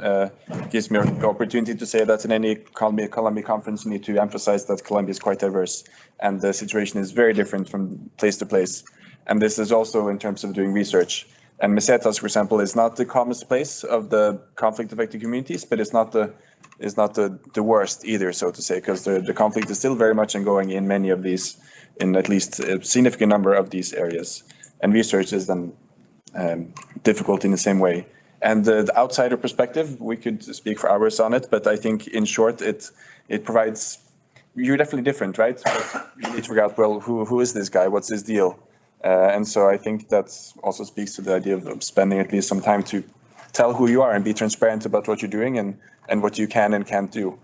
gives me the opportunity to say that in any Colombia conference, you need to emphasize that Colombia is quite diverse, and the situation is very different from place to place. And this is also in terms of doing research. And Mesetas, for example, is not the calmest place of the conflict-affected communities, but it's not the worst either, so to say, because the conflict is still very much ongoing in many of these, in at least a significant number of these areas. And research is then difficult in the same way. And the outsider perspective, we could speak for hours on it, but I think in short, it provides, you're definitely different, right? But you need to figure out, well, who is this guy? What's his deal? And so I think that also speaks to the idea of spending at least some time to tell who you are and be transparent about what you're doing and what you can and can't do.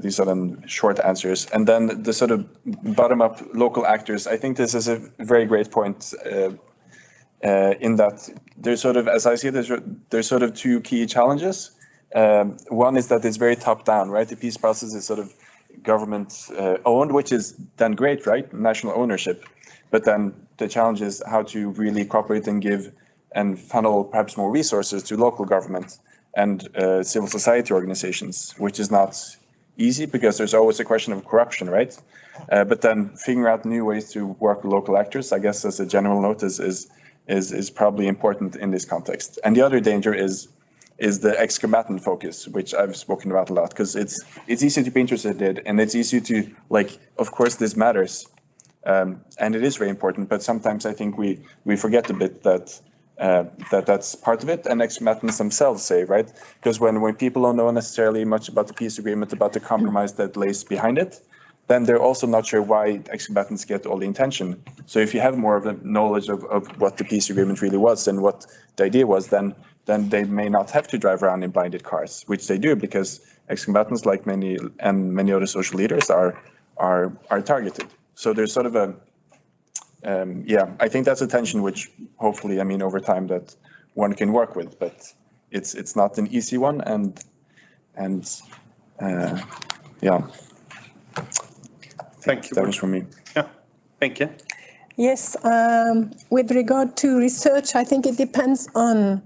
These are then short answers. And then the sort of bottom-up local actors, I think this is a very great point in that there's sort of, as I see it, there's sort of two key challenges. One is that it's very top-down, right? The peace process is sort of government owned, which is then great, right? National ownership. But then the challenge is how to really cooperate and give and funnel perhaps more resources to local government and civil society organizations, which is not easy because there's always a question of corruption, right? But then figuring out new ways to work with local actors, I guess as a general note, is probably important in this context. And the other danger is the ex-combatant focus, which I've spoken about a lot, because it's easy to be interested in, and it's easy to, like, of course this matters, and it is very important, but sometimes I think we forget a bit that that's part of it, and ex-combatants themselves say, right? Because when people don't know necessarily much about the peace agreement, about the compromise that lays behind it, then they're also not sure why ex-combatants get all the attention. So if you have more of a knowledge of what the peace agreement really was and what the idea was, then they may not have to drive around in blinded cars, which they do because ex-combatants, like many other social leaders, are targeted. So there's sort of a I think that's a tension which hopefully, I mean, over time that one can work with, but it's not an easy one, and yeah. Thank you. That was from me. Yeah, thank you. Yes, with regard to research, I think it depends on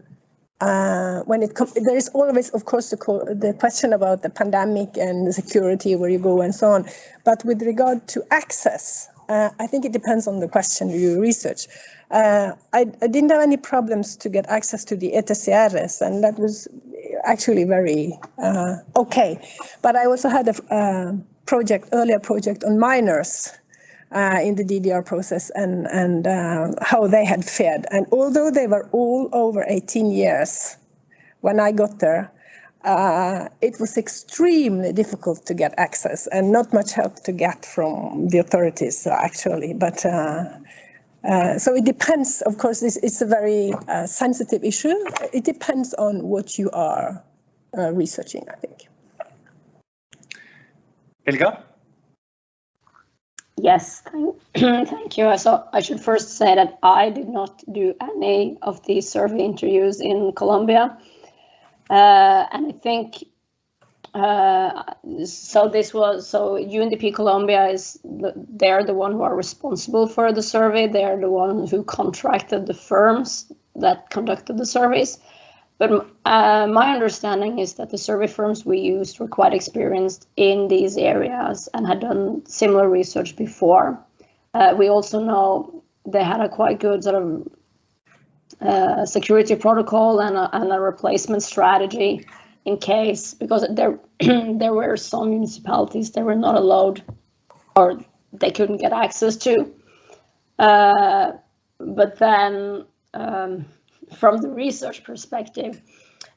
when it comes. There is always, of course, the question about the pandemic and the security, where you go and so on. But with regard to access, I think it depends on the question you research. I didn't have any problems to get access to the Suarez, and that was actually very okay. But I also had a earlier project on minors in the DDR process and how they had fared. And although they were all over 18 years when I got there, it was extremely difficult to get access and not much help to get from the authorities, actually. But so it depends, of course, it's a very sensitive issue. It depends on what you are researching, I think. Helga? Yes, thank you. So I should first say that I did not do any of the survey interviews in Colombia. And I think, so UNDP Colombia they're the one who are responsible for the survey. They're the one who contracted the firms that conducted the surveys. But my understanding is that the survey firms we used were quite experienced in these areas and had done similar research before. We also know they had a quite good sort of security protocol and a replacement strategy in case, because there were some municipalities they were not allowed or they couldn't get access to. But then from the research perspective,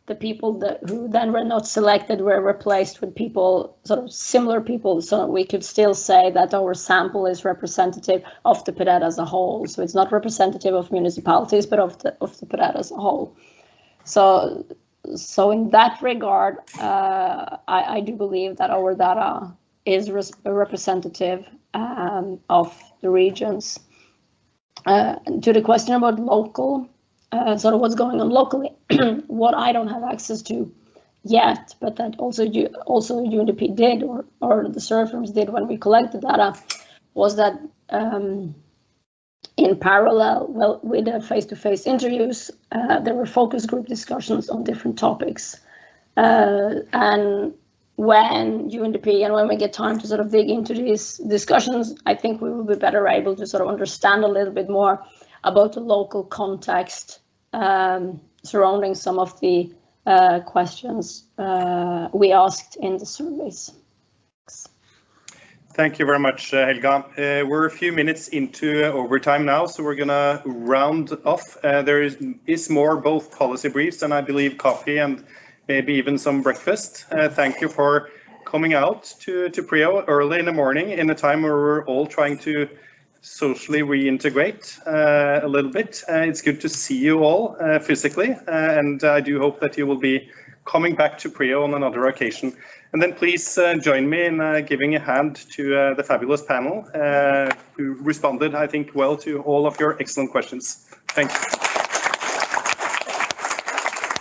the people who then were not selected were replaced with people, sort of similar people, so we could still say that our sample is representative of the PIDED as a whole. So it's not representative of municipalities, but of the PIDED as a whole. So in that regard, I do believe that our data is representative of the regions. To the question about local, sort of what's going on locally, what I don't have access to yet, but that also UNDP did, or the survey firms did when we collected data, was that in parallel, with the face-to-face interviews, there were focus group discussions on different topics. And when UNDP and when we get time to sort of dig into these discussions, I think we will be better able to sort of understand a little bit more about the local context surrounding some of the questions we asked in the surveys. Thank you very much, Helga. We're a few minutes into overtime now, so we're gonna round off. There is more, both policy briefs and I believe coffee and maybe even some breakfast. Thank you for coming out to PRIO early in the morning in a time where we're all trying to socially reintegrate a little bit. It's good to see you all physically, and I do hope that you will be coming back to PRIO on another occasion. And then please join me in giving a hand to the fabulous panel who responded, I think, well to all of your excellent questions. Thank you.